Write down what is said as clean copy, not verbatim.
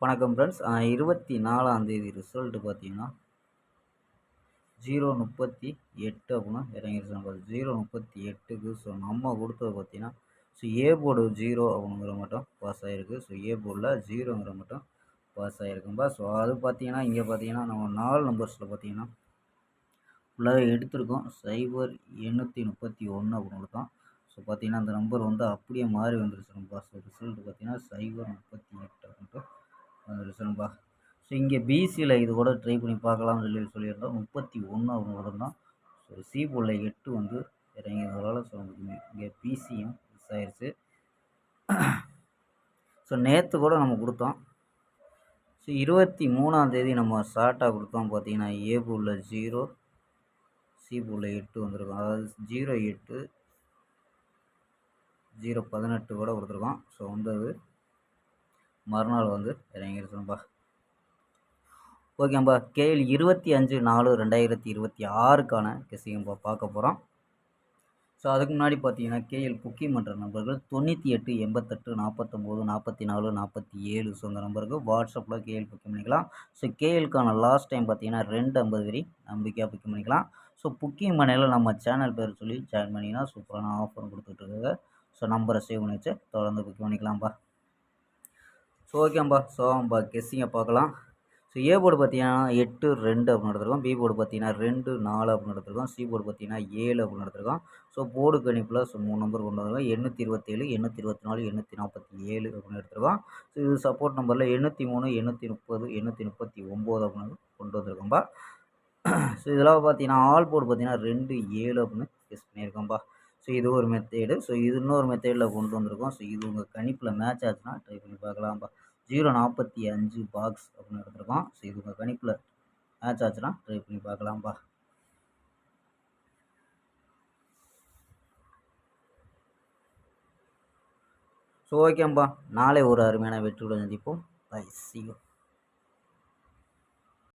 வணக்கம் ஃப்ரெண்ட்ஸ். 24ஆம் தேதி ரிசல்ட்டு பார்த்தீங்கன்னா 0:38 அப்படின்னு இறங்கிருச்சு நம்பர். 0:38க்கு நம்ம கொடுத்தது பார்த்தீங்கன்னா ஏ போர்டு 0 அப்படிங்கிற மட்டும் பாஸ் ஆகிருக்கு. ஏ போர்டில் 0ங்கிற மட்டும் பாஸ் ஆகிருக்கும்பா. அது பார்த்தீங்கன்னா இங்கே பார்த்தீங்கன்னா நம்ம 4 நம்பர்ஸில் பார்த்தீங்கன்னா ஃபுல்லாகவே எடுத்திருக்கோம். 0831 அப்படின்னு கொடுத்தோம். பார்த்தீங்கன்னா அந்த நம்பர் அப்படியே மாறி வந்துருச்சு நம்பா. ரிசல்ட்டு பார்த்தீங்கன்னா 0:38 அப்படின்ட்டு வந்துருச்சுன்பா. இங்கே பிசியில் இது கூட ட்ரை பண்ணி பார்க்கலாம்னு சொல்லியிருந்தோம். 31 அப்படின்னு கொடுத்துருந்தோம். சி போர்டில் 8 இறங்கிறதால இங்கே பிசியும் மிஸ் ஆயிடுச்சு. நேற்று கூட நம்ம கொடுத்தோம். 23ஆம் தேதி நம்ம ஷார்ட்டாக கொடுத்தோம். பார்த்தீங்கன்னா ஏ போர்டில் 0, சி போர்டில் 8 வந்திருக்கும். அதாவது 08, 018 கூட கொடுத்துருக்கோம். அது மறுநாள் இறங்கிருச்சுன்பா. ஓகேம்பா. கேஎல் 25/4/2026க்கான கெஸ்ஸிங்கம்பா பார்க்க போகிறோம். அதுக்கு முன்னாடி பார்த்தீங்கன்னா கேஎல் புக்கிங் பண்ணுற நம்பர்கள் 98 88 49 44 47. இந்த நம்பருக்கு வாட்ஸ்அப்பில் கேஎல் புக்கிங் பண்ணிக்கலாம். கேஎலுக்கான லாஸ்ட் டைம் பார்த்தீங்கன்னா 250 வரி நம்பிக்கையாக புக்கிங் பண்ணிக்கலாம். புக்கிங் பண்ணையில் நம்ம சேனல் பேர் சொல்லி ஜாயின் பண்ணிங்கன்னா சூப்பரான ஆஃபர் கொடுத்துட்ருக்காங்க. நம்பரை சேவ் பண்ணி வச்சு தொடர்ந்து புக்கிங் பண்ணிக்கலாம்ப்பா. ஓகேம்பா. கெஸ்ஸிங்கை பார்க்கலாம். ஏ போர்டு பார்த்தீங்கன்னா 8-2 அப்படின்னு எடுத்துருக்கோம். பி போர்டு பார்த்தீங்கன்னா 2-4 அப்படின்னு எடுத்துருக்கோம். சி போர்டு பார்த்தீங்கன்னா 7 அப்படின்னு எடுத்துருக்கோம். போர்டு கணிப்பில் 3 நம்பர் கொண்டு வந்திருக்கோம். 827, 824, 847 அப்படின்னு எடுத்துருக்கோம். இது சப்போர்ட் நம்பரில் 803, 830, 839 அப்படின்னு கொண்டு வந்திருக்கோம்பா. இதெல்லாம் பார்த்தீங்கன்னா ஆல் போர்டு பார்த்தீங்கன்னா 2-7 அப்படின்னு கெஸ் பண்ணியிருக்கோம்பா. இது ஒரு மெத்தேடு. இது இன்னொரு மெத்தேடில் கொண்டு வந்திருக்கோம். இது உங்கள் கணிப்பில் மேட்ச் ஆச்சுன்னா ட்ரை பண்ணி பார்க்கலாம்ப்பா. 0:45 பாக்ஸ் அப்படின்னு எடுத்துருக்கோம். இது உங்கள் கணிப்பில் மேட்ச் ஆச்சுன்னா ட்ரை பண்ணி பார்க்கலாம்ப்பா. ஓகேம்பா. நாளை ஒரு அருமையான வெற்றியுடன் சந்திப்போம். பை. See you.